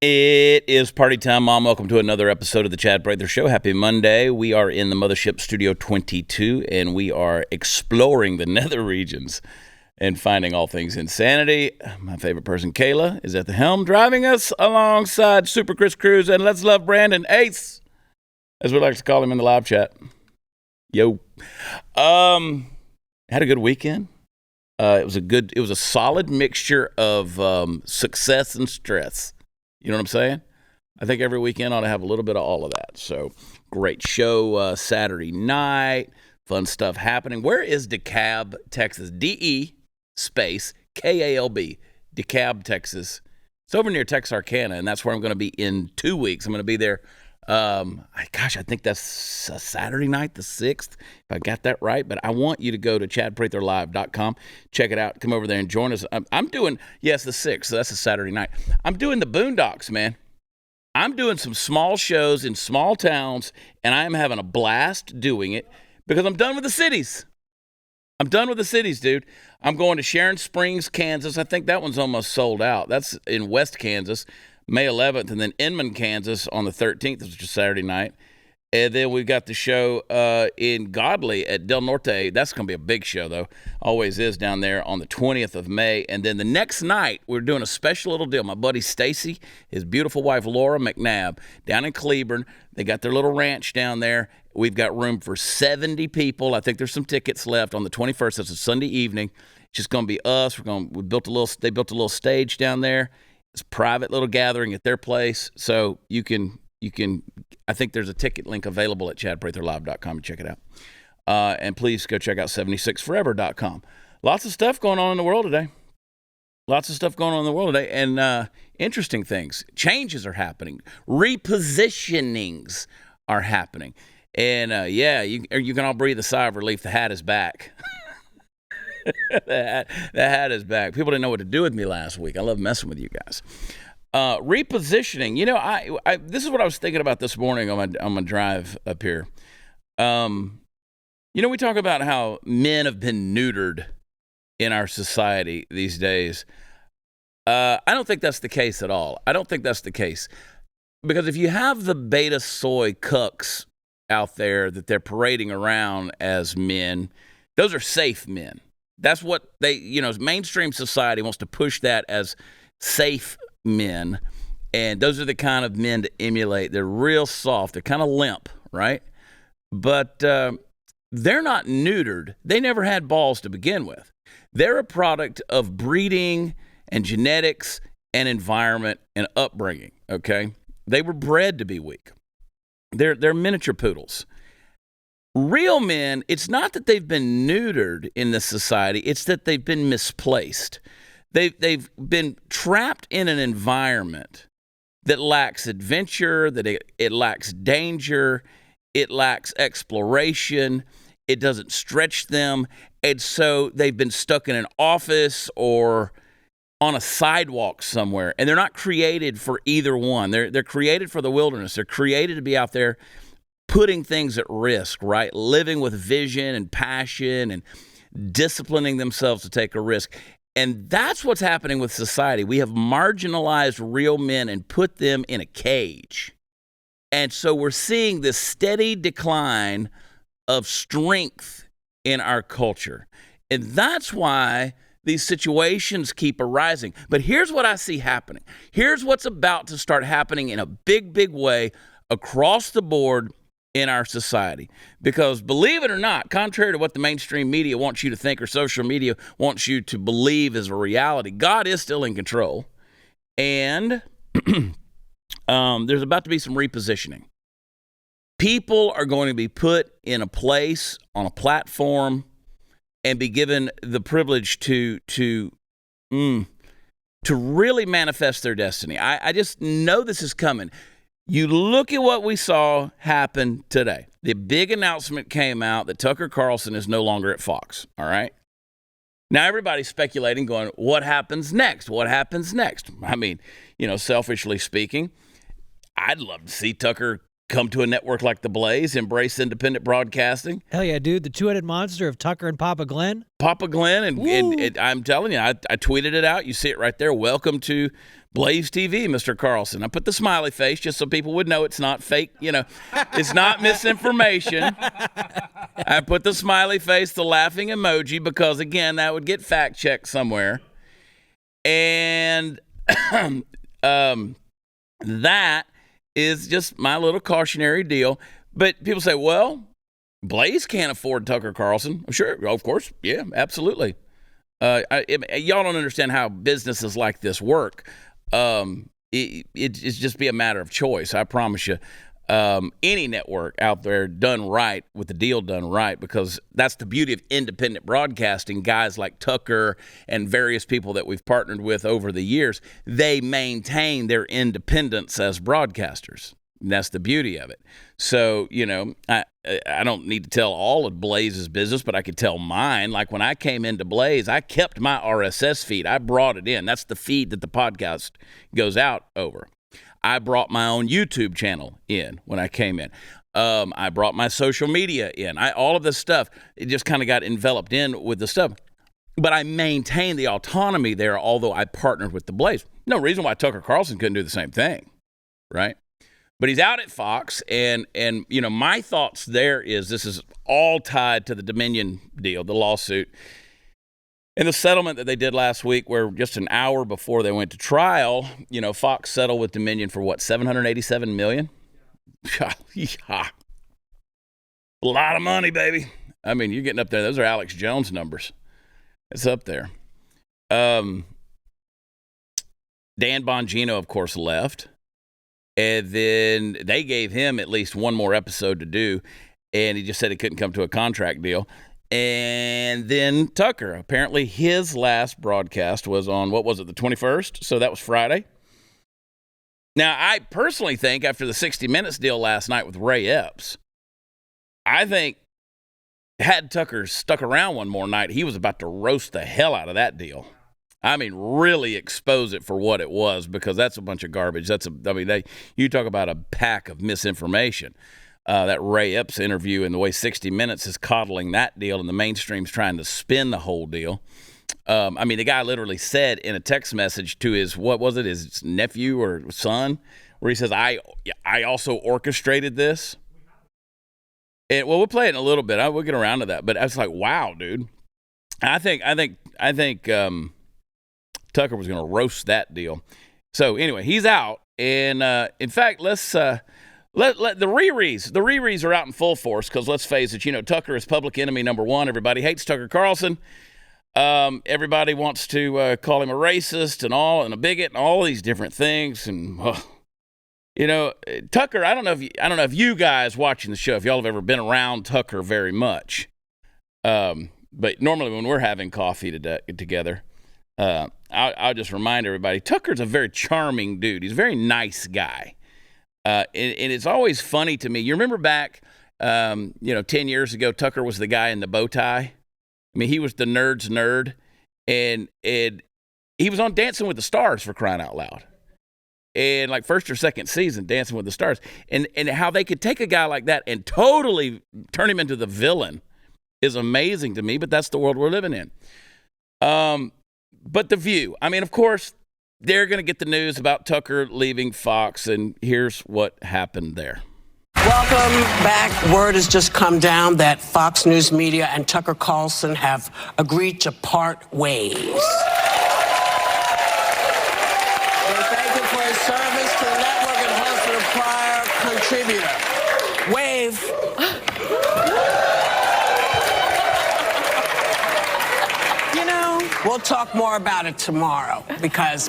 It is party time, Mom. Welcome to another episode of the Chad Prather Show. Happy Monday. We are in the Mothership Studio 22, and we are exploring the nether regions and finding all things insanity. My favorite person, Kayla, is at the helm, driving us alongside Super Chris Cruz, and let's love Brandon Ace, as we like to call him in the live chat. Yo. Had a good weekend. It was a solid mixture of success and stress. You know what I'm saying? I think every weekend ought to have a little bit of all of that. So, great show Saturday night. Fun stuff happening. Where is DeKalb, Texas? D-E space K-A-L-B. DeKalb, Texas. It's over near Texarkana, and that's where I'm going to be in 2 weeks. I'm going to be there. I think that's Saturday night, the 6th, if I got that right. But I want you to go to chadpratherlive.com. Check it out. Come over there and join us. I'm doing, yes, the 6th, so that's a Saturday night. I'm doing the Boondocks, man. I'm doing some small shows in small towns, and I am having a blast doing it because I'm done with the cities. I'm done with the cities, dude. I'm going to Sharon Springs, Kansas. I think that one's almost sold out. That's in West Kansas. May 11th, and then Inman, Kansas on the 13th, which is Saturday night. And then we've got the show in Godley at Del Norte. That's going to be a big show, though. Always is down there on the 20th of May. And then the next night, we're doing a special little deal. My buddy Stacy, his beautiful wife Laura McNabb, down in Cleburne. They got their little ranch down there. We've got room for 70 people. I think there's some tickets left on the 21st. That's a Sunday evening. It's just going to be us. They built a little stage down there. It's a private little gathering at their place, so you can. I think there's a ticket link available at chadpratherlive.com. Check it out, and please go check out 76forever.com. Lots of stuff going on in the world today. And interesting things. Changes are happening. Repositionings are happening, and you can all breathe a sigh of relief. The hat is back. The hat is back. People didn't know what to do with me last week. I love messing with you guys. Repositioning. You know, I this is what I was thinking about this morning on my drive up here. We talk about how men have been neutered in our society these days. I don't think that's the case at all. I don't think that's the case. Because if you have the beta soy cucks out there that they're parading around as men, those are safe men. That's what mainstream society wants to push that as safe men. And those are the kind of men to emulate. They're real soft. They're kind of limp, right? But they're not neutered. They never had balls to begin with. They're a product of breeding and genetics and environment and upbringing, okay? They were bred to be weak. They're miniature poodles. Real men, it's not that they've been neutered in this society, it's that they've been misplaced. They've been trapped in an environment that lacks adventure, that it lacks danger, it lacks exploration, it doesn't stretch them, and so they've been stuck in an office or on a sidewalk somewhere, and they're not created for either one. They're created for the wilderness. They're created to be out there putting things at risk, right? Living with vision and passion and disciplining themselves to take a risk. And that's what's happening with society. We have marginalized real men and put them in a cage. And so we're seeing this steady decline of strength in our culture. And that's why these situations keep arising. But here's what I see happening. Here's what's about to start happening in a big, big way across the board in our society. Because believe it or not, contrary to what the mainstream media wants you to think or social media wants you to believe is a reality, God is still in control. And there's about to be some repositioning. People are going to be put in a place on a platform and be given the privilege to really manifest their destiny. I just know this is coming. You look at what we saw happen today. The big announcement came out that Tucker Carlson is no longer at Fox, all right? Now, everybody's speculating, going, what happens next? What happens next? I mean, selfishly speaking, I'd love to see Tucker come to a network like the Blaze, embrace independent broadcasting. Hell yeah, dude. The two-headed monster of Tucker and Papa Glenn. Papa Glenn, and I'm telling you, I tweeted it out. You see it right there. Welcome to BlazeTV, Mr. Carlson. I put the smiley face just so people would know it's not fake. It's not misinformation. I put the smiley face, the laughing emoji, because, again, that would get fact-checked somewhere. And that is just my little cautionary deal. But people say, well, Blaze can't afford Tucker Carlson. Sure, of course. Yeah, absolutely. Y'all don't understand how businesses like this work. It's just be a matter of choice. I promise you. Any network out there done right, with the deal done right, because that's the beauty of independent broadcasting. Guys like Tucker and various people that we've partnered with over the years, they maintain their independence as broadcasters. And that's the beauty of it. So, I don't need to tell all of Blaze's business, but I could tell mine. Like when I came into Blaze, I kept my RSS feed. I brought it in. That's the feed that the podcast goes out over. I brought my own YouTube channel in when I came in. I brought my social media in. All of this stuff, it just kind of got enveloped in with the stuff. But I maintained the autonomy there, although I partnered with the Blaze. No reason why Tucker Carlson couldn't do the same thing, right? But he's out at Fox, and my thoughts there is this is all tied to the Dominion deal, the lawsuit. And the settlement that they did last week, where just an hour before they went to trial, Fox settled with Dominion for what, $787 million? A lot of money, baby. I mean, you're getting up there. Those are Alex Jones numbers. It's up there. Dan Bongino, of course, left. And then they gave him at least one more episode to do, and he just said he couldn't come to a contract deal. And then Tucker, apparently his last broadcast was on, what was it, the 21st? So that was Friday. Now, I personally think after the 60 Minutes deal last night with Ray Epps, I think had Tucker stuck around one more night, he was about to roast the hell out of that deal. I mean, really expose it for what it was, because that's a bunch of garbage. You talk about a pack of misinformation. That Ray Epps interview and the way 60 Minutes is coddling that deal and the mainstream's trying to spin the whole deal. The guy literally said in a text message to his nephew or son, where he says, I also orchestrated this. And, we'll play it in a little bit. We'll get around to that. But I was like, wow, dude. I think Tucker was going to roast that deal. So anyway, he's out. And in fact, let's let the Riris. The Riris are out in full force because let's face it, Tucker is public enemy number one. Everybody hates Tucker Carlson. Everybody wants to call him a racist and a bigot and all these different things. And Tucker, I don't know if you guys watching the show, if y'all have ever been around Tucker very much. But normally when we're having coffee together, I'll just remind everybody, Tucker's a very charming dude. He's a very nice guy. And it's always funny to me. You remember back, 10 years ago, Tucker was the guy in the bow tie. I mean, he was the nerd's nerd. And he was on Dancing with the Stars, for crying out loud. And like first or second season, Dancing with the Stars. And how they could take a guy like that and totally turn him into the villain is amazing to me, but that's the world we're living in. But The View, of course, they're going to get the news about Tucker leaving Fox, and here's what happened there. Welcome back. Word has just come down that Fox News Media and Tucker Carlson have agreed to part ways. We thank him for his service to the network and host of the prior contributor. Wave. We'll talk more about it tomorrow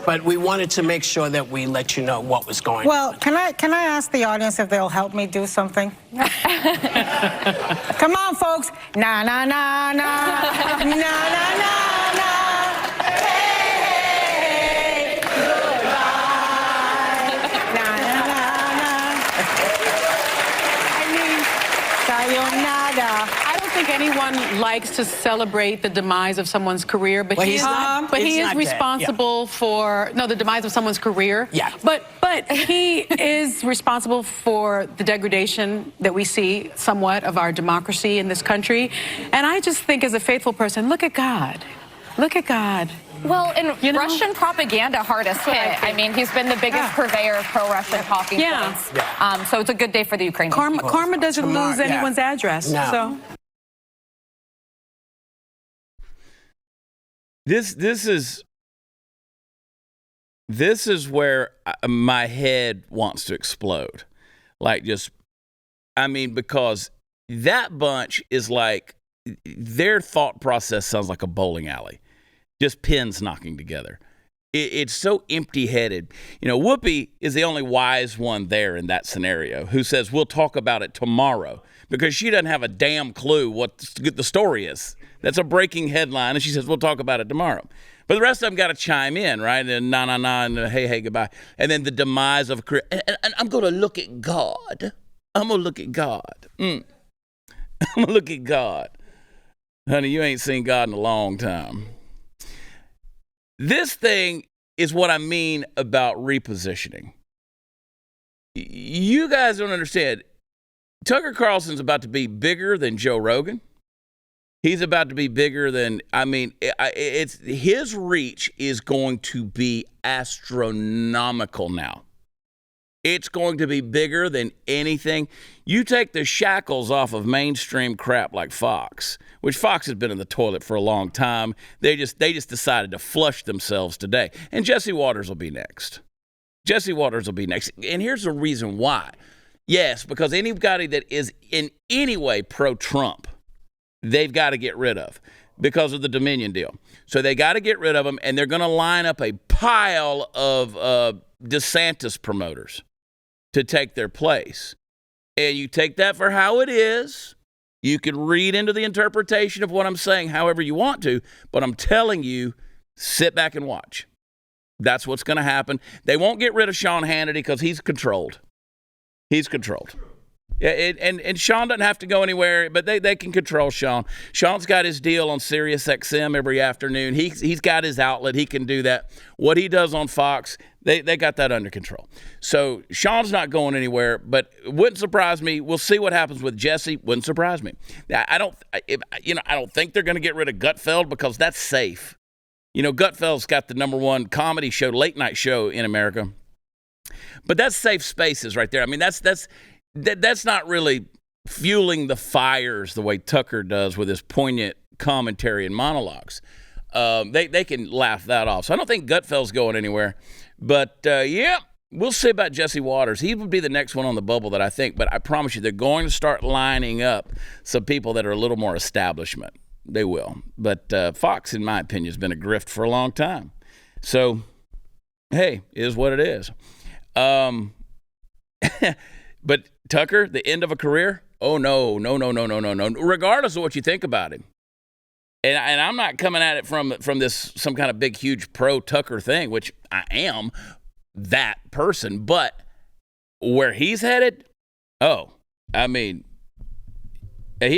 but we wanted to make sure that we let you know what was going on. Well, can I ask the audience if they'll help me do something? Come on, folks. Na na na na na na na na. Hey, goodbye. Na na na na. Sayonara. think anyone likes to celebrate the demise of someone's career, but Well, he he's is, not- but he's he is not dead. responsible for the demise of someone's career. Yeah. But he is responsible for the degradation that we see somewhat of our democracy in this country. And I just think, as a faithful person, look at God. Look at God. Well, and You know? Russian propaganda hardest hit. I mean, he's been the biggest purveyor of pro-Russian talking points. So it's a good day for the Ukrainian people. Karma doesn't lose yeah. anyone's address. No. So. This is where my head wants to explode. Like, just, I mean, because that bunch is like, their thought process sounds like a bowling alley. Just pins knocking together. It's so empty-headed. You know, Whoopi is the only wise one there in that scenario, who says, we'll talk about it tomorrow, because she doesn't have a damn clue what the story is. That's a breaking headline, and she says, we'll talk about it tomorrow. But the rest of them got to chime in, right? And nah, and hey, goodbye. And then the demise of a career. And I'm going to look at God. I'm going to look at God. I'm going to look at God. Honey, you ain't seen God in a long time. This thing is what I mean about repositioning. You guys don't understand. Tucker Carlson's about to be bigger than Joe Rogan. He's about to be bigger than, it's his reach is going to be astronomical now. It's going to be bigger than anything. You take the shackles off of mainstream crap like Fox, which Fox has been in the toilet for a long time. They just decided to flush themselves today. And Jesse Waters will be next. Jesse Waters will be next. And here's the reason why. Yes, because anybody that is in any way pro-Trump, they've got to get rid of because of the Dominion deal. So they got to get rid of them, and they're going to line up a pile of DeSantis promoters to take their place. And you take that for how it is. You can read into the interpretation of what I'm saying however you want to, but I'm telling you, sit back and watch. That's what's going to happen. They won't get rid of Sean Hannity because he's controlled. He's controlled. Yeah, and Sean doesn't have to go anywhere, but they can control Sean. Sean's got his deal on Sirius XM every afternoon. He's got his outlet. He can do that. What he does on Fox, they got that under control. So Sean's not going anywhere, but it wouldn't surprise me. We'll see what happens with Jesse. Wouldn't surprise me. I don't think they're going to get rid of Gutfeld because that's safe. You know, Gutfeld's got the #1 comedy show, late night show in America. But that's safe spaces right there. I mean, that's not really fueling the fires the way Tucker does with his poignant commentary and monologues. They can laugh that off. So I don't think Gutfeld's going anywhere. But, we'll see about Jesse Waters. He would be the next one on the bubble that I think. But I promise you, they're going to start lining up some people that are a little more establishment. They will. But Fox, in my opinion, has been a grift for a long time. So, hey, it is what it is. But Tucker, the end of a career? Oh, no. Regardless of what you think about him. And I'm not coming at it from this some kind of big, huge pro-Tucker thing, which I am that person. But where he's headed, he'd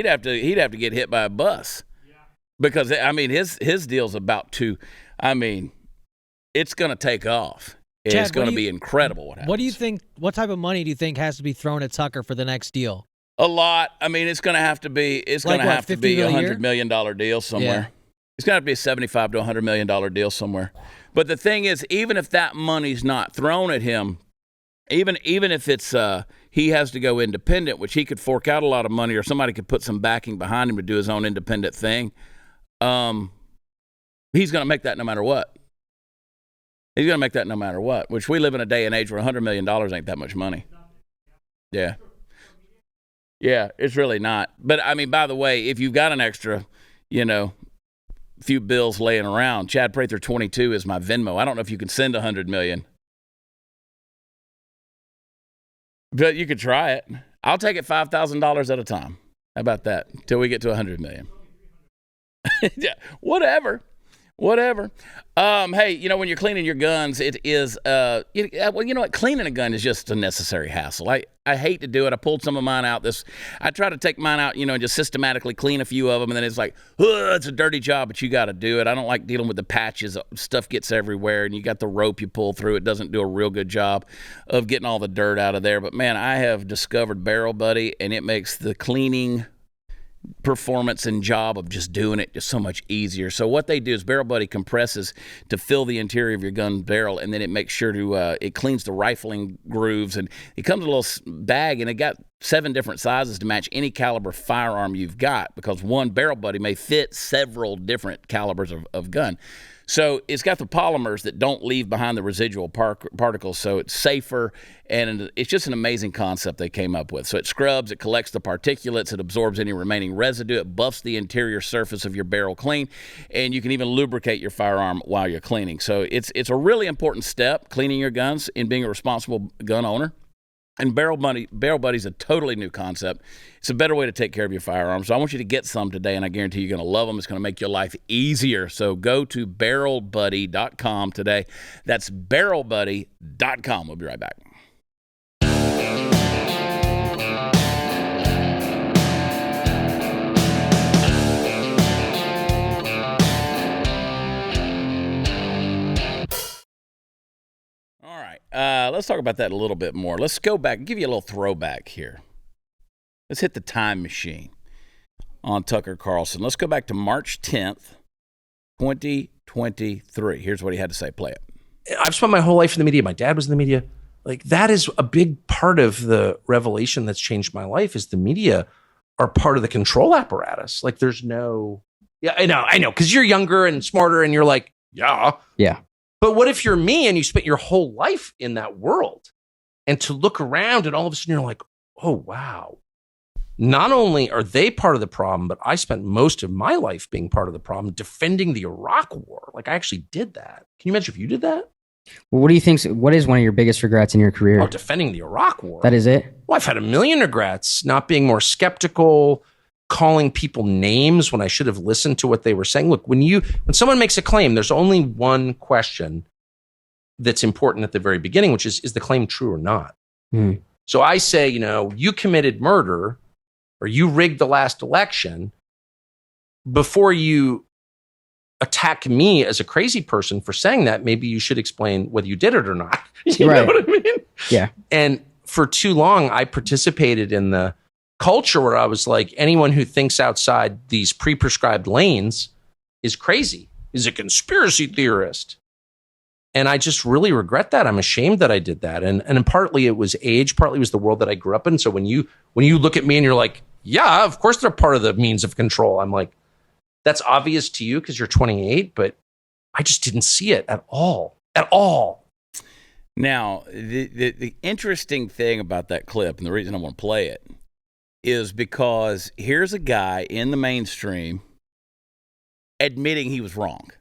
have to get hit by a bus. Because, his deal's about to, it's going to take off. Chad, it's going to be incredible what happens. What do you think? What type of money do you think has to be thrown at Tucker for the next deal? A lot. It's going to have to be. It's Like going to have to be a $50 $100 million deal somewhere. Yeah. It's going to have to be a $75 to $100 million deal somewhere. But the thing is, even if that money's not thrown at him, even if it's he has to go independent, which he could fork out a lot of money, or somebody could put some backing behind him to do his own independent thing. He's going to make that no matter what. He's going to make that no matter what, which we live in a day and age where $100 million ain't that much money. Yeah. Yeah, it's really not. But, by the way, if you've got an extra, few bills laying around, Chad Prather 22 is my Venmo. I don't know if you can send $100 million. But you could try it. I'll take it $5,000 at a time. How about that? Till we get to $100 million. Yeah, whatever. Whatever. Hey, when you're cleaning your guns, it is, well, you know what? Cleaning a gun is just a necessary hassle. I hate to do it. I pulled some of mine out. I try to take mine out, and just systematically clean a few of them, and then it's like, it's a dirty job, but you got to do it. I don't like dealing with the patches. Stuff gets everywhere, and you got the rope you pull through. It doesn't do a real good job of getting all the dirt out of there. But, man, I have discovered Barrel Buddy, and it makes the cleaning performance and job of just doing it just so much easier. So what they do is Barrel Buddy compresses to fill the interior of your gun barrel, and then it makes sure to it cleans the rifling grooves, and it comes in a little bag, and it got 7 different sizes to match any caliber firearm you've got, because one Barrel Buddy may fit several different calibers of gun. So it's got the polymers that don't leave behind the residual particles, so it's safer, and it's just an amazing concept they came up with. So it scrubs, it collects the particulates, it absorbs any remaining residue, it buffs the interior surface of your barrel clean, and you can even lubricate your firearm while you're cleaning. So it's a really important step, cleaning your guns and being a responsible gun owner. And Barrel Buddy's a totally new concept. It's a better way to take care of your firearms. So I want you to get some today, and I guarantee you're going to love them. It's going to make your life easier. So go to barrelbuddy.com today. That's barrelbuddy.com. We'll be right back. All right, let's talk about that a little bit more. Let's go back, give you a little throwback here. Let's hit the time machine on Tucker Carlson. Let's go back to March 10th, 2023. Here's what he had to say. Play it. I've spent my whole life in the media. My dad was in the media. Like, that is a big part of the revelation that's changed my life, is the media are part of the control apparatus. Like, there's no, yeah, I know. Because you're younger and smarter and you're like, yeah. But what if you're me and you spent your whole life in that world, and to look around and all of a sudden you're like, oh, wow. Not only are they part of the problem, but I spent most of my life being part of the problem, defending the Iraq War. Like, I actually did that. Can you imagine if you did that? Well, what do you think? What is one of your biggest regrets in your career? Oh, defending the Iraq War. That is it? Well, I've had a million regrets, not being more skeptical, calling people names when I should have listened to what they were saying. Look, when someone makes a claim, there's only one question that's important at the very beginning, which is the claim true or not? So I say, you committed murder, or you rigged the last election. Before you attack me as a crazy person for saying that, maybe you should explain whether you did it or not. You know what I mean? Yeah. And for too long, I participated in the culture where I was like, anyone who thinks outside these pre-prescribed lanes is crazy, is a conspiracy theorist. And I just really regret that. I'm ashamed that I did that. And partly it was age, partly it was the world that I grew up in. So when you look at me and you're like, yeah, of course they're part of the means of control, I'm like, that's obvious to you because you're 28, but I just didn't see it at all. At all. Now, the interesting thing about that clip, and the reason I want to play it, is because here's a guy in the mainstream admitting he was wrong.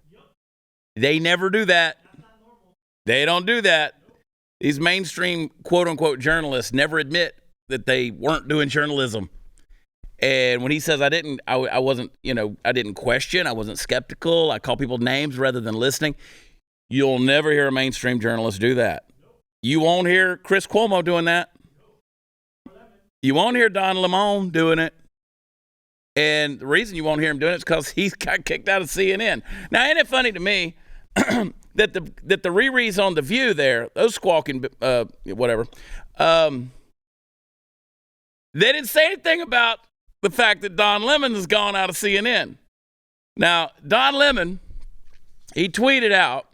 They never do that. They don't do that. These mainstream quote-unquote journalists never admit that they weren't doing journalism. And when he says I didn't question, I wasn't skeptical, I call people names rather than listening, you'll never hear a mainstream journalist do that. You won't hear Chris Cuomo doing that. You won't hear Don Lemon doing it. And the reason you won't hear him doing it is because he got kicked out of CNN. Now, ain't it funny to me that the Riri's on The View there, those squawking, whatever, they didn't say anything about the fact that Don Lemon has gone out of CNN. Now, Don Lemon, he tweeted out,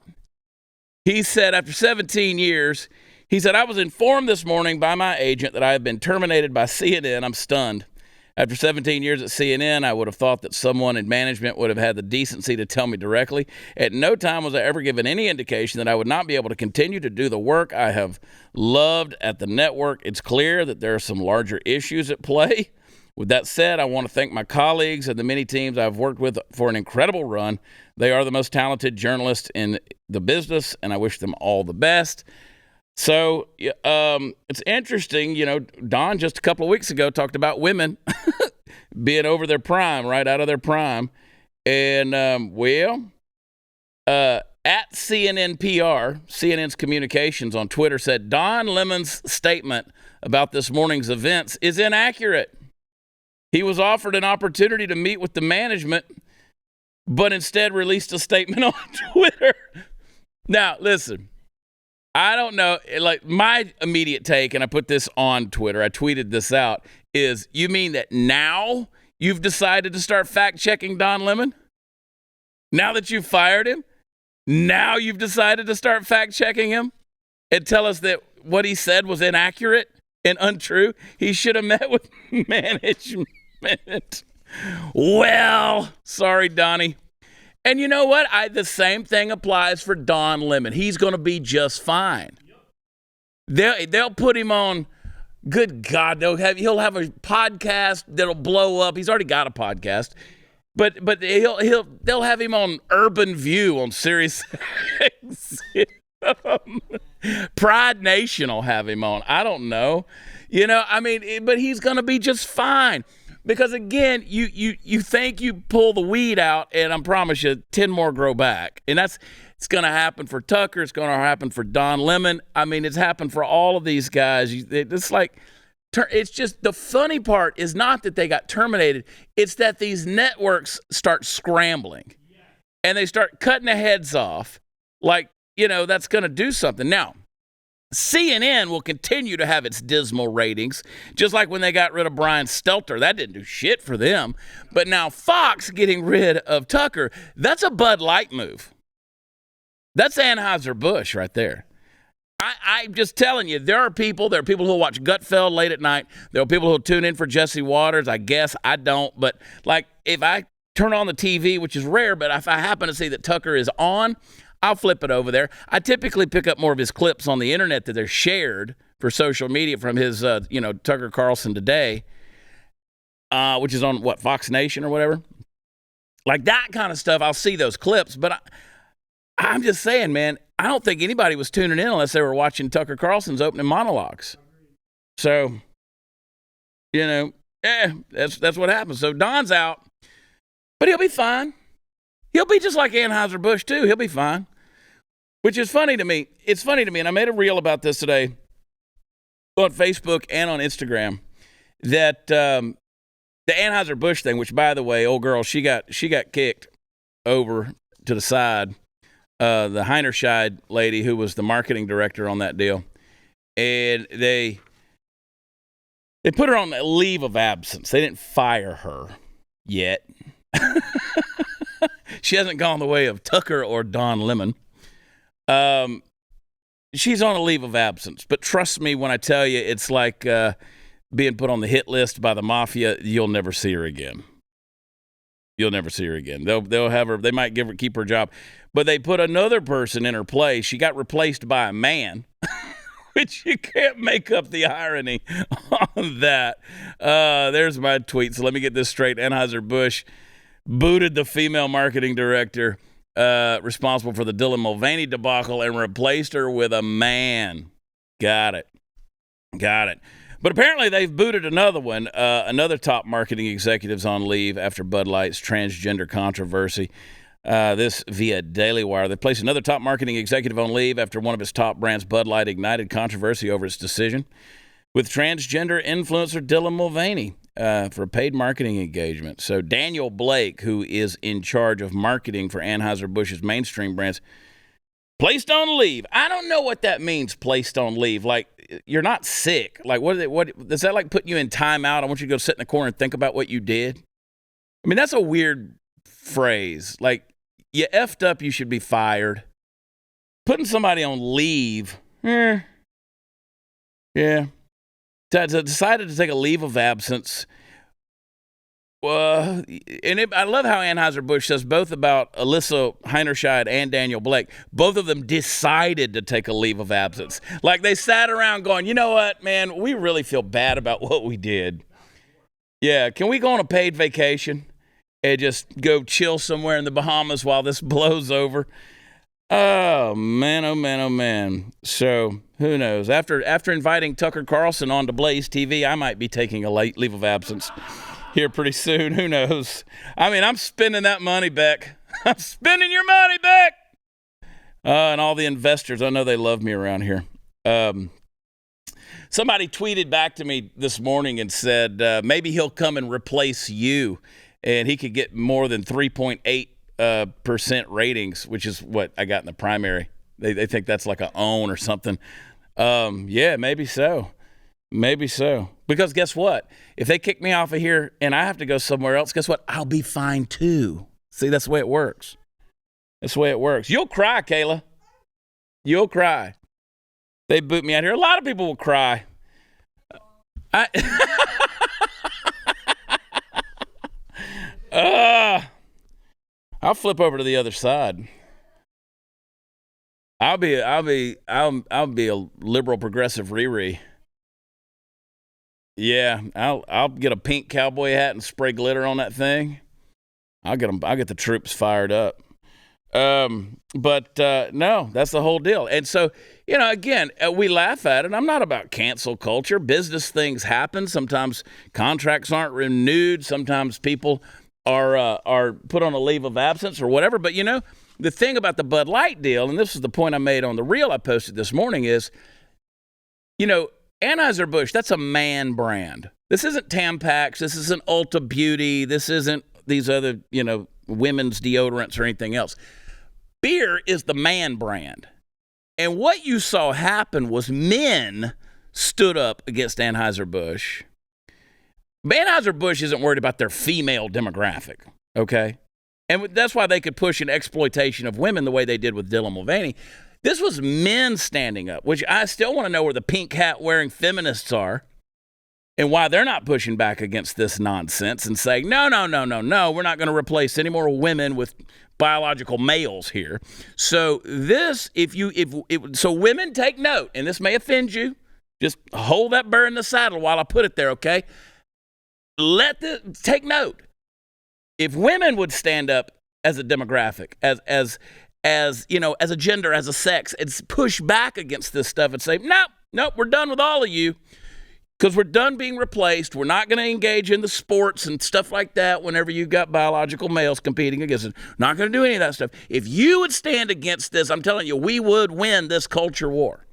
he said after 17 years, he said, I was informed this morning by my agent that I have been terminated by CNN. I'm stunned. After 17 years at CNN, I would have thought that someone in management would have had the decency to tell me directly. At no time was I ever given any indication that I would not be able to continue to do the work I have loved at the network. It's clear that there are some larger issues at play. With that said, I want to thank my colleagues and the many teams I've worked with for an incredible run. They are the most talented journalists in the business, and I wish them all the best. So it's interesting, Don just a couple of weeks ago talked about women being over their prime, right out of their prime. And, At CNNPR, CNN's communications on Twitter said Don Lemon's statement about this morning's events is inaccurate. He was offered an opportunity to meet with the management, but instead released a statement on Twitter. Now, listen, I don't know. Like, my immediate take, and I put this on Twitter, I tweeted this out, is you mean that now you've decided to start fact-checking Don Lemon? Now that you've fired him? Now you've decided to start fact-checking him and tell us that what he said was inaccurate and untrue? He should have met with management. Well, sorry, Donnie. And you know what? The same thing applies for Don Lemon. He's going to be just fine. They'll put him on. Good God, he'll have a podcast that'll blow up. He's already got a podcast. But they'll have him on Urban View on Sirius XM. Pride Nation will have him on. I don't know. But he's going to be just fine. Because, again, you think you pull the weed out, and I promise you, 10 more grow back. And it's going to happen for Tucker. It's going to happen for Don Lemon. I mean, it's happened for all of these guys. It's like... It's just the funny part is not that they got terminated. It's that these networks start scrambling and they start cutting the heads off like, that's going to do something. Now, CNN will continue to have its dismal ratings, just like when they got rid of Brian Stelter. That didn't do shit for them. But now Fox getting rid of Tucker, that's a Bud Light move. That's Anheuser-Busch right there. I'm just telling you, there are people who watch Gutfeld late at night. There are people who tune in for Jesse Waters. I guess I don't. But, if I turn on the TV, which is rare, but if I happen to see that Tucker is on, I'll flip it over there. I typically pick up more of his clips on the internet that they're shared for social media from his, Tucker Carlson Today, which is on, Fox Nation or whatever. Like that kind of stuff, I'll see those clips. But I'm just saying, man, I don't think anybody was tuning in unless they were watching Tucker Carlson's opening monologues. So, that's what happens. So Don's out, but he'll be fine. He'll be just like Anheuser-Busch, too. He'll be fine, which is funny to me. It's funny to me, and I made a reel about this today on Facebook and on Instagram, that the Anheuser-Busch thing, which, by the way, old girl, she got kicked over to the side. The Heinerscheid lady who was the marketing director on that deal. And they put her on a leave of absence. They didn't fire her yet. She hasn't gone the way of Tucker or Don Lemon. She's on a leave of absence. But trust me when I tell you, it's like being put on the hit list by the mafia. You'll never see her again. You'll never see her again. They'll have her. They might keep her job, but they put another person in her place. She got replaced by a man, which you can't make up the irony on that. There's my tweet. So let me get this straight. Anheuser-Busch booted the female marketing director responsible for the Dylan Mulvaney debacle and replaced her with a man. Got it. But apparently they've booted another one. Another top marketing executive's on leave after Bud Light's transgender controversy. This via Daily Wire. They placed another top marketing executive on leave after one of its top brands, Bud Light, ignited controversy over its decision with transgender influencer Dylan Mulvaney for a paid marketing engagement. So Daniel Blake, who is in charge of marketing for Anheuser-Busch's mainstream brands, placed on leave. I don't know what that means, placed on leave. Like, you're not sick. Like, what does that like put you in timeout? I want you to go sit in the corner and think about what you did. I mean, that's a weird phrase. Like, you effed up, you should be fired. Putting somebody on leave, yeah. Decided to take a leave of absence. I love how Anheuser-Busch says both about Alyssa Heinerscheid and Daniel Blake. Both of them decided to take a leave of absence. Like they sat around going, you know what, man, we really feel bad about what we did. Yeah, can we go on a paid vacation and just go chill somewhere in the Bahamas while this blows over? Oh, man, oh, man, oh, man. So who knows? After inviting Tucker Carlson on to BlazeTV, I might be taking a late leave of absence here pretty soon. Who knows? I mean, I'm spending that money back. I'm spending your money back. And all the investors, I know they love me around here. Somebody tweeted back to me this morning and said maybe he'll come and replace you, and he could get more than 3.8% ratings, which is what I got in the primary. They think that's like a own or something. Yeah, maybe so. Maybe so. Because guess what? If they kick me off of here and I have to go somewhere else, guess what? I'll be fine too. See, that's the way it works. That's the way it works. You'll cry, Kayla. You'll cry. They boot me out here. A lot of people will cry. I'll flip over to the other side. I'll be a liberal progressive Riri. Yeah, I'll get a pink cowboy hat and spray glitter on that thing. I'll get the troops fired up. But no, that's the whole deal. And so, again, we laugh at it. I'm not about cancel culture. Business things happen. Sometimes contracts aren't renewed. Sometimes people are put on a leave of absence or whatever. But, the thing about the Bud Light deal, and this is the point I made on the reel I posted this morning, is, Anheuser-Busch, that's a man brand. This isn't Tampax. This isn't Ulta Beauty. This isn't these other, women's deodorants or anything else. Beer is the man brand. And what you saw happen was men stood up against Anheuser-Busch. Anheuser-Busch isn't worried about their female demographic, okay? And that's why they could push an exploitation of women the way they did with Dylan Mulvaney. This was men standing up, which I still want to know where the pink hat wearing feminists are and why they're not pushing back against this nonsense and saying, no, we're not going to replace any more women with biological males here. So so women, take note, and this may offend you. Just hold that burr in the saddle while I put it there, okay? Take note. If women would stand up as a demographic, as a gender, as a sex, and push back against this stuff and say, nope, we're done with all of you because we're done being replaced. We're not going to engage in the sports and stuff like that whenever you've got biological males competing against it. Not going to do any of that stuff. If you would stand against this, I'm telling you, we would win this culture war.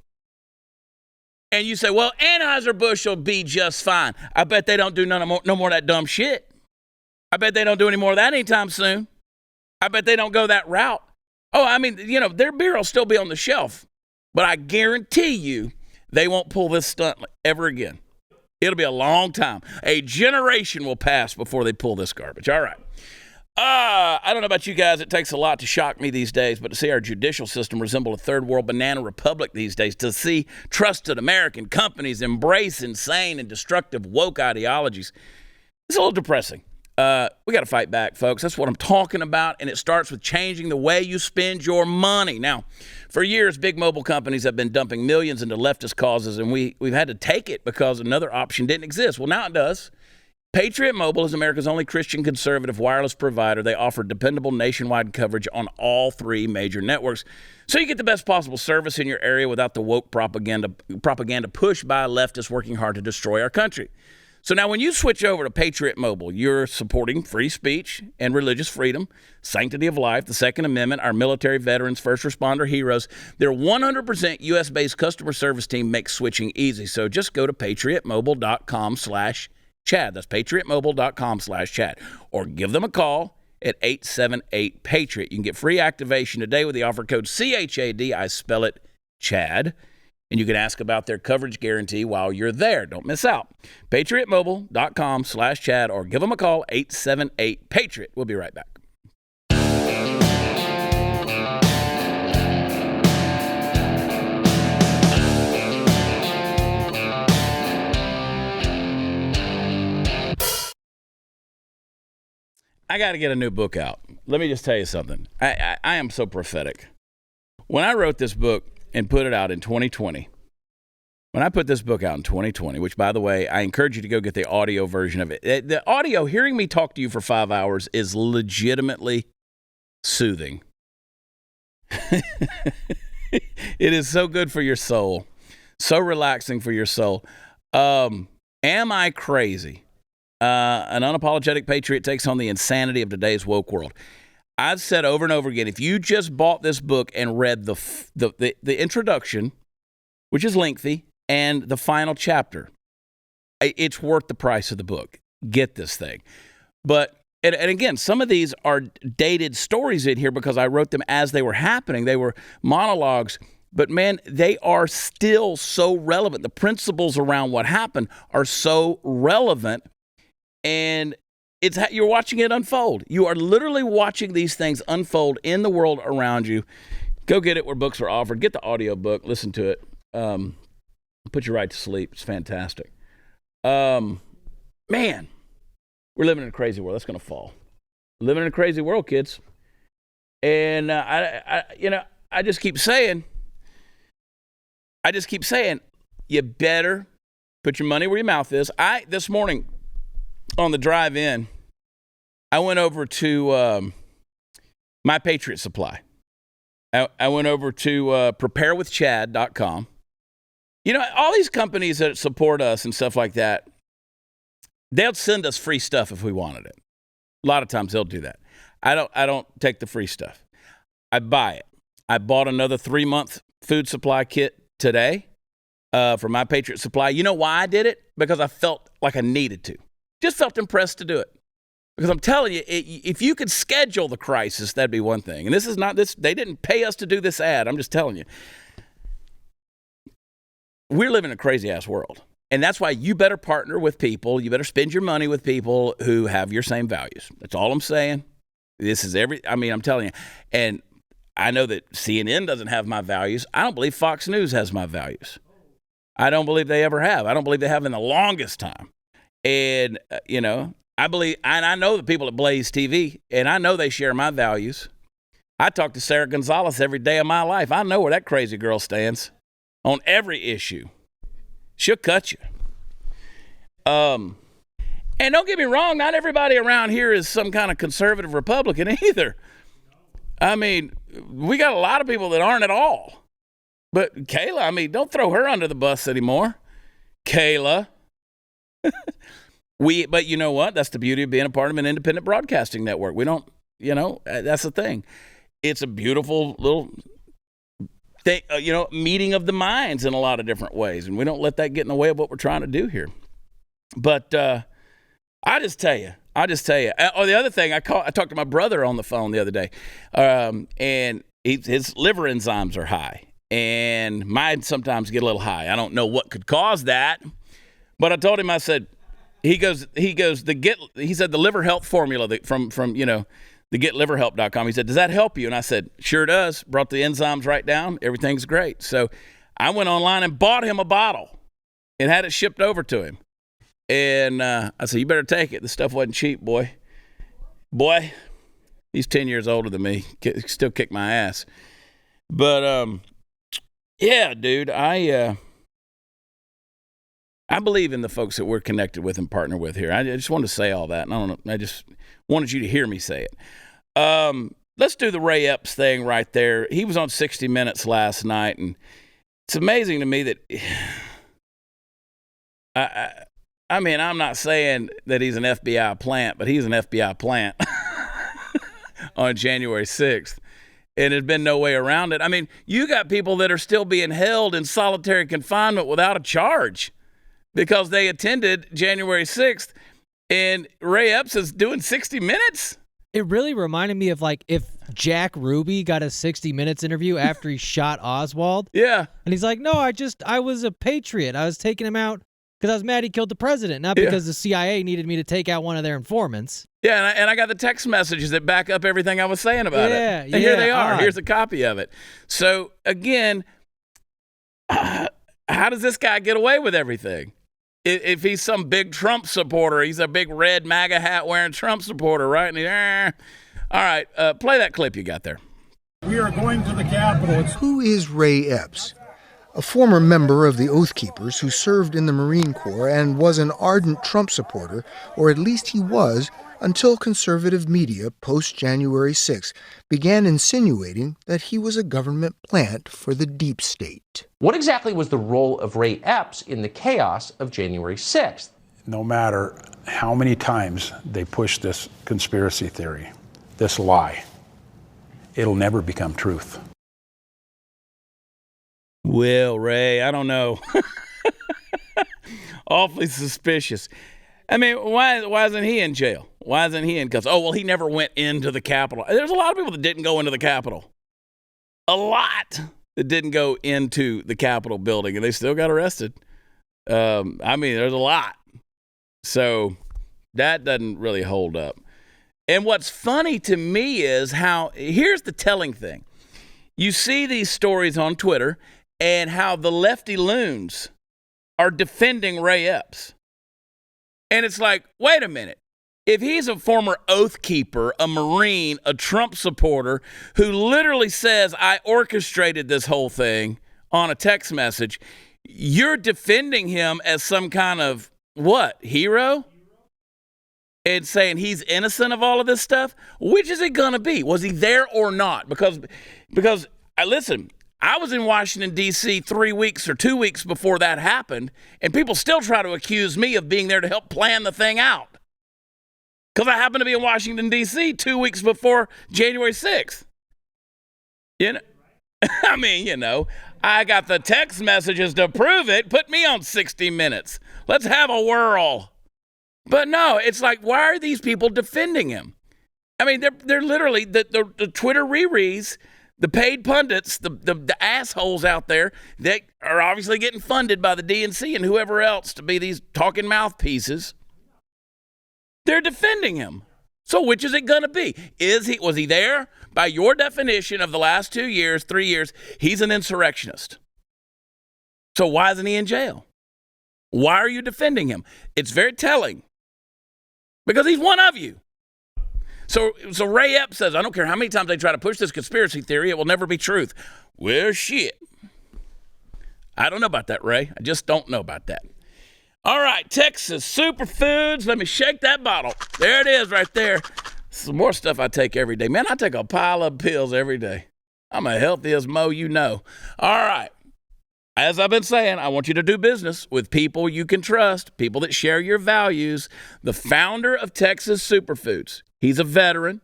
And you say, well, Anheuser-Busch will be just fine. I bet they don't do no more of that dumb shit. I bet they don't do any more of that anytime soon. I bet they don't go that route. Oh, I mean, their beer will still be on the shelf, but I guarantee you they won't pull this stunt ever again. It'll be a long time. A generation will pass before they pull this garbage. All right. I don't know about you guys. It takes a lot to shock me these days, but to see our judicial system resemble a third world banana republic these days, to see trusted American companies embrace insane and destructive woke ideologies, it's a little depressing. We got to fight back, folks. That's what I'm talking about, and it starts with changing the way you spend your money. Now, for years, big mobile companies have been dumping millions into leftist causes, and we've had to take it because another option didn't exist. Well, now it does. Patriot Mobile is America's only Christian conservative wireless provider. They offer dependable nationwide coverage on all three major networks, so you get the best possible service in your area without the woke propaganda pushed by leftists working hard to destroy our country. So now when you switch over to Patriot Mobile, you're supporting free speech and religious freedom, sanctity of life, the Second Amendment, our military veterans, first responder heroes. Their 100% U.S.-based customer service team makes switching easy. So just go to patriotmobile.com/Chad. That's patriotmobile.com/Chad. Or give them a call at 878-PATRIOT. You can get free activation today with the offer code CHAD. I spell it Chad. And you can ask about their coverage guarantee while you're there. Don't miss out. PatriotMobile.com/Chad or give them a call, 878-PATRIOT. We'll be right back. I got to get a new book out. Let me just tell you something. I am so prophetic. When I wrote this book and put it out in 2020, when I put this book out in 2020, which, by the way, I encourage you to go get the audio version of it. The audio, hearing me talk to you for 5 hours is legitimately soothing. It is so good for your soul, so relaxing for your soul. Am I crazy? An unapologetic patriot takes on the insanity of today's woke world. I've said over and over again, if you just bought this book and read the introduction, which is lengthy, and the final chapter, it's worth the price of the book. Get this thing. But, and again, some of these are dated stories in here because I wrote them as they were happening. They were monologues. But, man, they are still so relevant. The principles around what happened are so relevant. And you're watching it unfold. You are literally watching these things unfold in the world around you. Go get it where books are offered. Get the audio book. Listen to it. Put you right to sleep. It's fantastic. Man, we're living in a crazy world. That's going to fall. Living in a crazy world, kids. And I just keep saying, you better put your money where your mouth is. This morning on the drive in, I went over to my Patriot Supply. I went over to preparewithchad.com. You know, all these companies that support us and stuff like that, they'll send us free stuff if we wanted it. A lot of times they'll do that. I don't take the free stuff. I buy it. I bought another 3-month food supply kit today for my Patriot Supply. You know why I did it? Because I felt like I needed to. Just felt impressed to do it. Because I'm telling you, if you could schedule the crisis, that'd be one thing. And this is not this. They didn't pay us to do this ad. I'm just telling you. We're living in a crazy-ass world. And that's why you better partner with people. You better spend your money with people who have your same values. That's all I'm saying. I'm telling you. And I know that CNN doesn't have my values. I don't believe Fox News has my values. I don't believe they ever have. I don't believe they have in the longest time. And, I believe, and I know the people at BlazeTV, and I know they share my values. I talk to Sarah Gonzalez every day of my life. I know where that crazy girl stands on every issue. She'll cut you. And don't get me wrong, not everybody around here is some kind of conservative Republican either. I mean, we got a lot of people that aren't at all. But Kayla, don't throw her under the bus anymore. Kayla. But you know what? That's the beauty of being a part of an independent broadcasting network. We don't, that's the thing. It's a beautiful little thing, meeting of the minds in a lot of different ways. And we don't let that get in the way of what we're trying to do here. But I just tell you. Oh, the other thing, I talked to my brother on the phone the other day, and his liver enzymes are high. And mine sometimes get a little high. I don't know what could cause that. But I told him, I said, he said the liver health formula from the getliverhelp.com. He said, does that help you? And I said, sure does. Brought the enzymes right down. Everything's great. So I went online and bought him a bottle and had it shipped over to him. And I said, you better take it. The stuff wasn't cheap, boy. Boy, he's 10 years older than me. Still kick my ass. But, yeah, dude, I believe in the folks that we're connected with and partner with here. I just wanted to say all that. And I just wanted you to hear me say it. Let's do the Ray Epps thing right there. He was on 60 Minutes last night, and it's amazing to me that I'm not saying that he's an FBI plant, but he's an FBI plant on January 6th. And there's been no way around it. You got people that are still being held in solitary confinement without a charge because they attended January 6th, and Ray Epps is doing 60 Minutes? It really reminded me of if Jack Ruby got a 60 Minutes interview after he shot Oswald. Yeah. And he's like, no, I was a patriot. I was taking him out because I was mad he killed the president, not because the CIA needed me to take out one of their informants. Yeah, and I got the text messages that back up everything I was saying about it. And here they are. Here's a copy of it. So, again, how does this guy get away with everything? If he's some big Trump supporter, he's a big red MAGA hat wearing Trump supporter, right? And all right, play that clip you got there. We are going to the Capitol. Who is Ray Epps? A former member of the Oath Keepers who served in the Marine Corps and was an ardent Trump supporter, or at least he was, until conservative media post-January 6 began insinuating that he was a government plant for the deep state. What exactly was the role of Ray Epps in the chaos of January 6th? No matter how many times they push this conspiracy theory, this lie, it'll never become truth. Well, Ray, I don't know. Awfully suspicious. I mean, why isn't he in jail? Why isn't he in cuffs? Oh, well, he never went into the Capitol. There's a lot of people that didn't go into the Capitol. A lot that didn't go into the Capitol building, and they still got arrested. I mean, there's a lot. So that doesn't really hold up. And what's funny to me is here's the telling thing. You see these stories on Twitter and how the lefty loons are defending Ray Epps. And it's like, wait a minute. If he's a former oath keeper, a Marine, a Trump supporter who literally says, I orchestrated this whole thing on a text message, you're defending him as some kind of, what, hero? And saying he's innocent of all of this stuff? Which is it going to be? Was he there or not? Because listen, I was in Washington, D.C. 3 weeks or 2 weeks before that happened, and people still try to accuse me of being there to help plan the thing out. Because I happened to be in Washington, D.C. 2 weeks before January 6th. You know, I mean, you know, I got the text messages to prove it. Put me on 60 Minutes. Let's have a whirl. But no, it's like, why are these people defending him? I mean, they're literally the Twitter rerees, the paid pundits, the assholes out there that are obviously getting funded by the DNC and whoever else to be these talking mouthpieces. They're defending him. So which is it going to be? Was he there? By your definition of the last 2 years, 3 years, he's an insurrectionist. So why isn't he in jail? Why are you defending him? It's very telling. Because he's one of you. So Ray Epps says, I don't care how many times they try to push this conspiracy theory, it will never be truth. Well, shit. I don't know about that, Ray. I just don't know about that. All right, Texas Superfoods. Let me shake that bottle. There it is right there. Some more stuff I take every day. Man, I take a pile of pills every day. I'm a healthiest Mo you know. All right. As I've been saying, I want you to do business with people you can trust, people that share your values. The founder of Texas Superfoods, he's a veteran.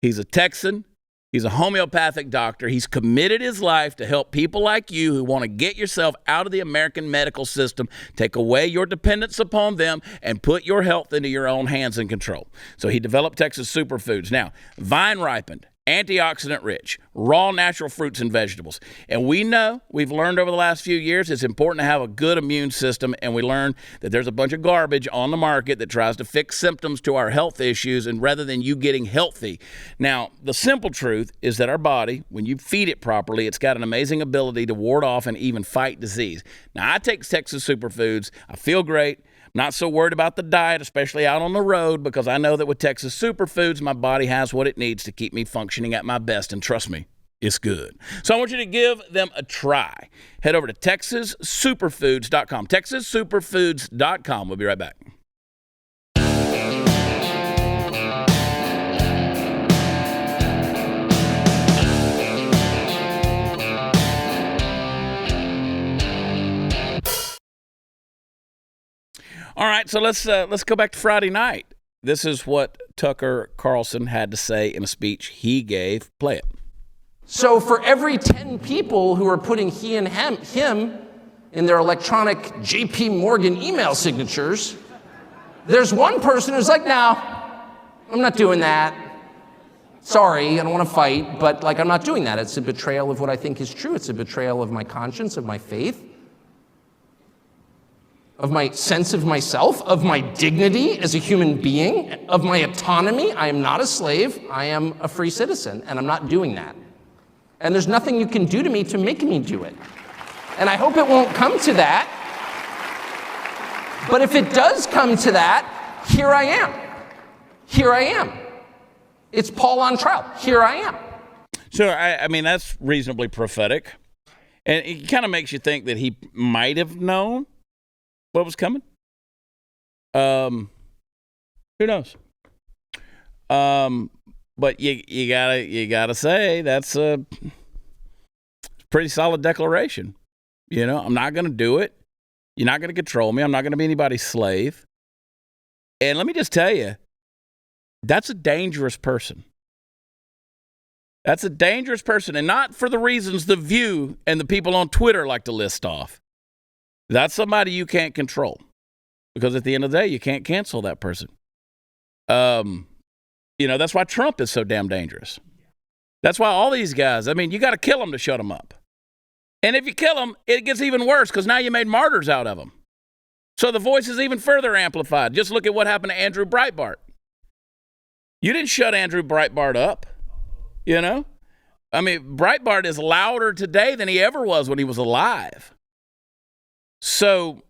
He's a Texan. He's a homeopathic doctor. He's committed his life to help people like you who want to get yourself out of the American medical system, take away your dependence upon them, and put your health into your own hands and control. So he developed Texas Superfoods. Now, vine ripened, antioxidant rich, raw natural fruits and vegetables. And we've learned over the last few years, it's important to have a good immune system. And we learned that there's a bunch of garbage on the market that tries to fix symptoms to our health issues, and rather than you getting healthy. Now, the simple truth is that our body, when you feed it properly, it's got an amazing ability to ward off and even fight disease. Now, I take Texas Superfoods. I feel great. Not so worried about the diet, especially out on the road, because I know that with Texas Superfoods, my body has what it needs to keep me functioning at my best. And trust me, it's good. So I want you to give them a try. Head over to TexasSuperfoods.com. TexasSuperfoods.com. We'll be right back. All right, so let's go back to Friday night. This is what Tucker Carlson had to say in a speech he gave. Play it. So for every 10 people who are putting he and him in their electronic JP Morgan email signatures, there's one person who's like, no, I'm not doing that. Sorry, I don't want to fight, but I'm not doing that. It's a betrayal of what I think is true. It's a betrayal of my conscience, of my faith, of my sense of myself, of my dignity as a human being, of my autonomy. I am not a slave. I am a free citizen, and I'm not doing that. And there's nothing you can do to me to make me do it. And I hope it won't come to that. But if it does come to that, here I am. Here I am. It's Paul on trial. Here I am. So, I mean, that's reasonably prophetic. And it kind of makes you think that he might have known what was coming. Who knows? But you gotta say that's a pretty solid declaration. You know, I'm not gonna do it. You're not gonna control me. I'm not gonna be anybody's slave. And let me just tell you, that's a dangerous person. That's a dangerous person, and not for the reasons The View and the people on Twitter like to list off. That's somebody you can't control, because at the end of the day, you can't cancel that person. That's why Trump is so damn dangerous. That's why all these guys, you got to kill them to shut them up. And if you kill them, it gets even worse, because now you made martyrs out of them. So the voice is even further amplified. Just look at what happened to Andrew Breitbart. You didn't shut Andrew Breitbart up, Breitbart is louder today than he ever was when he was alive. So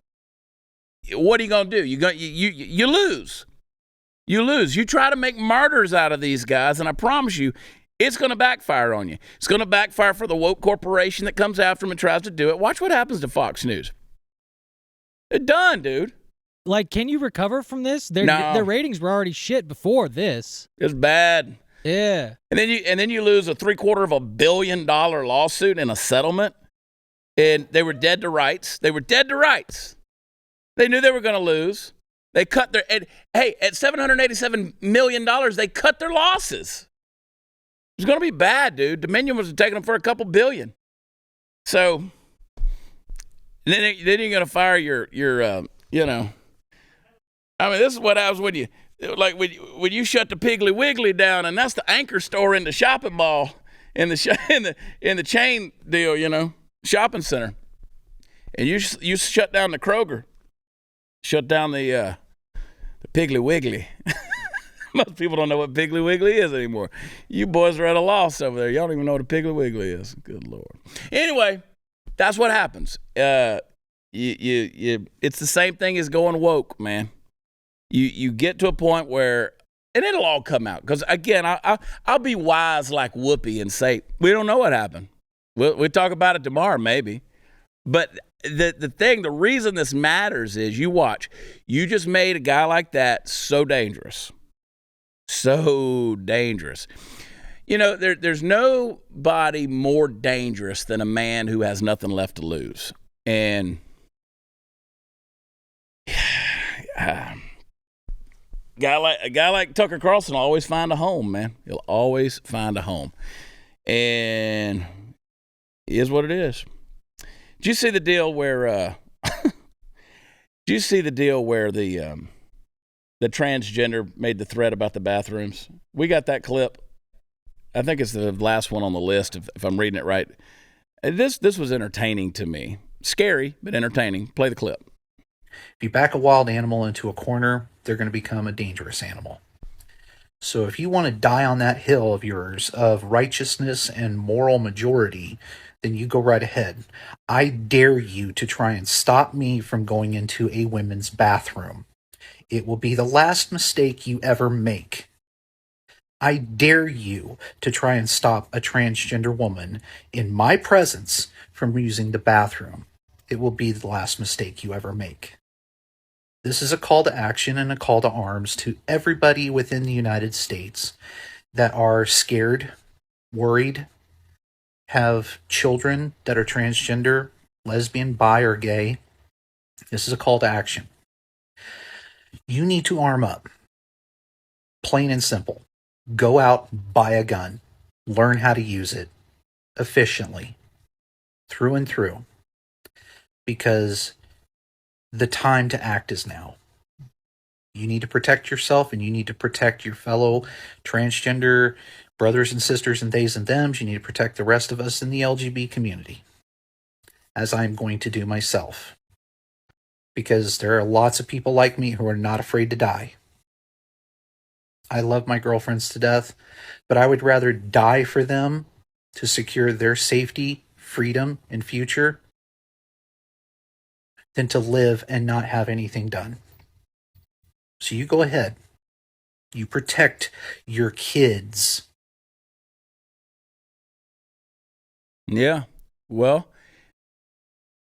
what are you going to do? You lose. You lose. You try to make martyrs out of these guys, and I promise you, it's going to backfire on you. It's going to backfire for the woke corporation that comes after them and tries to do it. Watch what happens to Fox News. They're done, dude. Like, can you recover from this? No. Their ratings were already shit before this. It's bad. Yeah. And then you lose a $750 million lawsuit in a settlement, and they were dead to rights. They were dead to rights. They knew they were going to lose. They cut their at $787 million, they cut their losses. It's going to be bad, dude. Dominion was taking them for a couple billion. So then you're going to fire your this is what happens when you shut the Piggly Wiggly down, and that's the anchor store in the shopping mall, in the chain deal, shopping center, and you shut down the Kroger, shut down the Piggly Wiggly. Most people don't know what Piggly Wiggly is anymore. You boys are at a loss over there. Y'all don't even know what a Piggly Wiggly is. Good Lord. Anyway, that's what happens. It's the same thing as going woke, man. You get to a point where, and it'll all come out. Because again, I'll be wise like Whoopi and say, we don't know what happened. We'll talk about it tomorrow, maybe. But the reason this matters is, you watch. You just made a guy like that so dangerous. So dangerous. There's nobody more dangerous than a man who has nothing left to lose. And a guy like Tucker Carlson will always find a home, man. He'll always find a home. And it is what it is. Did you see the deal where the transgender made the threat about the bathrooms? We got that clip. I think it's the last one on the list, if I'm reading it right. This was entertaining to me. Scary, but entertaining. Play the clip. If you back a wild animal into a corner, they're going to become a dangerous animal. So if you want to die on that hill of yours of righteousness and moral majority, then you go right ahead. I dare you to try and stop me from going into a women's bathroom. It will be the last mistake you ever make. I dare you to try and stop a transgender woman in my presence from using the bathroom. It will be the last mistake you ever make. This is a call to action and a call to arms to everybody within the United States that are scared, worried, have children that are transgender, lesbian, bi, or gay. This is a call to action. You need to arm up. Plain and simple. Go out, buy a gun. Learn how to use it efficiently, through and through. Because the time to act is now. You need to protect yourself, and you need to protect your fellow transgender brothers and sisters and theys and thems. You need to protect the rest of us in the LGBT community, as I'm going to do myself. Because there are lots of people like me who are not afraid to die. I love my girlfriends to death, but I would rather die for them to secure their safety, freedom, and future than to live and not have anything done. So you go ahead. You protect your kids. Yeah. Well,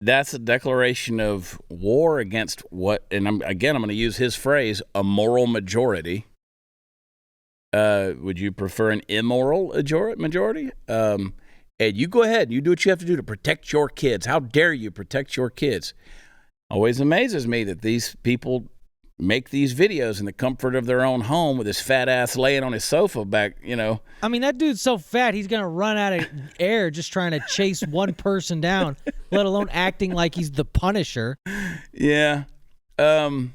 that's a declaration of war against what, and I'm going to use his phrase, a moral majority. Would you prefer an immoral majority? And you go ahead. You do what you have to do to protect your kids. How dare you protect your kids? Always amazes me that these people make these videos in the comfort of their own home with his fat ass laying on his sofa back, I mean, that dude's so fat, he's going to run out of air just trying to chase one person down, let alone acting like he's the Punisher. Yeah. He's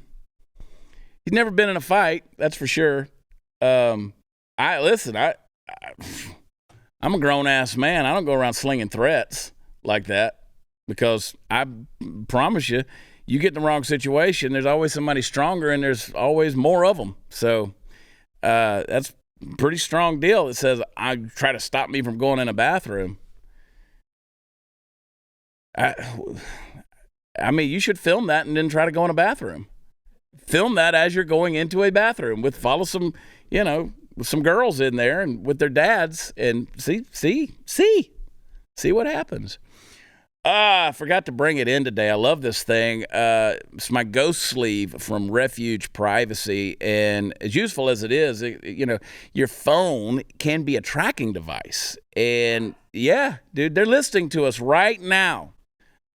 never been in a fight, that's for sure. I'm a grown-ass man. I don't go around slinging threats like that because I promise you, you get in the wrong situation, there's always somebody stronger and there's always more of them. So that's a pretty strong deal. It says, I try to stop me from going in a bathroom. I mean, you should film that and then try to go in a bathroom. Film that as you're going into a bathroom follow some, with some girls in there and with their dads and see what happens. I forgot to bring it in today. I love this thing. It's my ghost sleeve from Refuge Privacy. And as useful as it is, your phone can be a tracking device. And yeah, dude, they're listening to us right now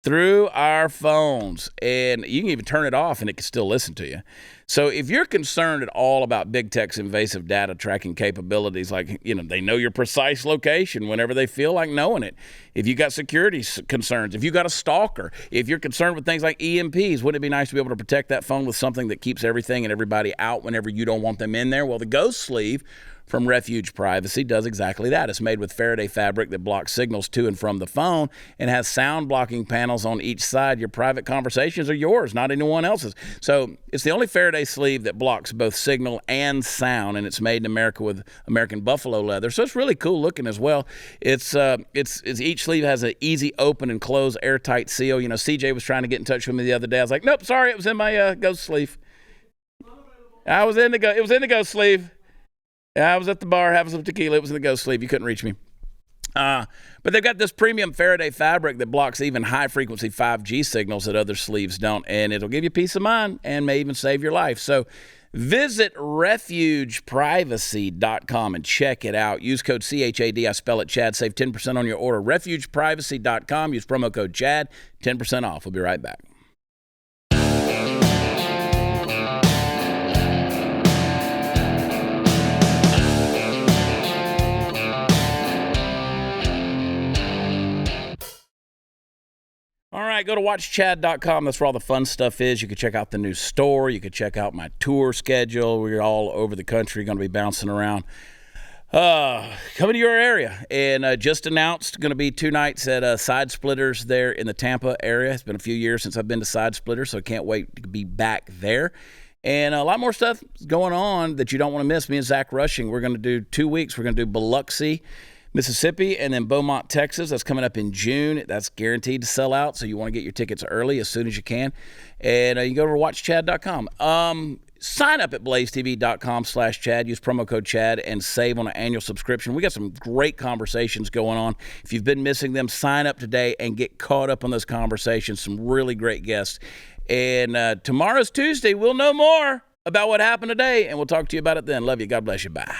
through our phones. And you can even turn it off and it can still listen to you. So if you're concerned at all about big tech's invasive data tracking capabilities, like, they know your precise location whenever they feel like knowing it. If you got security concerns, if you got a stalker, if you're concerned with things like EMPs, wouldn't it be nice to be able to protect that phone with something that keeps everything and everybody out whenever you don't want them in there? Well, the Ghost Sleeve from Refuge Privacy does exactly that. It's made with Faraday fabric that blocks signals to and from the phone and has sound blocking panels on each side. Your private conversations are yours, not anyone else's. So it's the only Faraday sleeve that blocks both signal and sound, and it's made in America with American buffalo leather. So it's really cool looking as well. It's each sleeve has an easy open and close airtight seal. CJ was trying to get in touch with me the other day. I was like, nope, sorry, it was in my ghost sleeve. It was in the ghost sleeve. I was at the bar having some tequila. It was in the ghost sleeve. You couldn't reach me. But they've got this premium Faraday fabric that blocks even high-frequency 5G signals that other sleeves don't, and it'll give you peace of mind and may even save your life. So visit refugeprivacy.com and check it out. Use code CHAD. I spell it Chad. Save 10% on your order. Refugeprivacy.com. Use promo code Chad. 10% off. We'll be right back. All right, go to watchchad.com. That's where all the fun stuff is. You can check out the new store. You can check out my tour schedule. We're all over the country, going to be bouncing around. Coming to your area. And just announced, going to be 2 nights at Side Splitters there in the Tampa area. It's been a few years since I've been to Side Splitters, so I can't wait to be back there. And a lot more stuff going on that you don't want to miss. Me and Zach Rushing, we're going to do 2 weeks. We're going to do Biloxi, Mississippi, and then Beaumont, Texas. That's coming up in June. That's guaranteed to sell out, so you want to get your tickets early as soon as you can. And you can go over to watchchad.com. Sign up at blazetv.com/Chad. Use promo code Chad and save on an annual subscription. We got some great conversations going on. If you've been missing them, sign up today and get caught up on those conversations. Some really great guests. And tomorrow's Tuesday. We'll know more about what happened today, and we'll talk to you about it then. Love you. God bless you. Bye.